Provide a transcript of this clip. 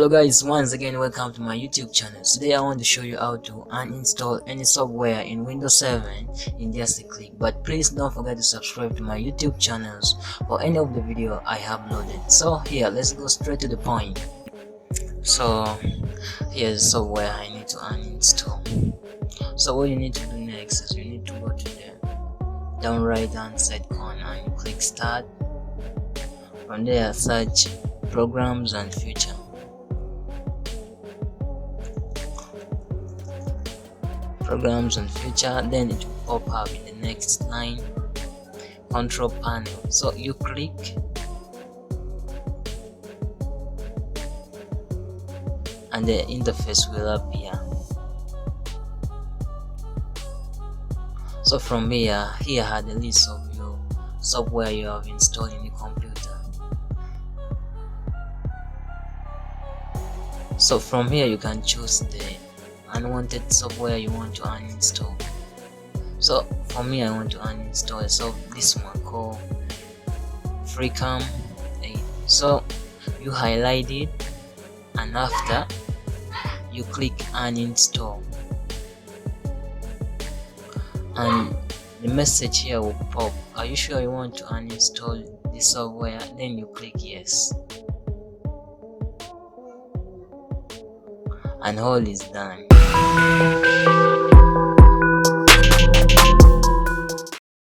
Hello guys, once again welcome to my YouTube channel. Today I want to show you how to uninstall any software in Windows 7 in just a click. But please don't forget to subscribe to my YouTube channels for any of the video I have loaded. So here, let's go straight to the point. So here's the software I need to uninstall. So what you need to do next is you need to go to the down right hand side corner and you click start. From there search programs and future. Programs and future, then it will pop up in the next line, control panel. So you click and the interface will appear. So from here are the list of your software you have installed in your computer. So from here you can choose the unwanted software you want to uninstall. So for me, I want to uninstall this one called FreeCam 8. So you highlight it and after you click uninstall and the message here will pop. Are you sure you want to uninstall the software? Then you click yes and all is done.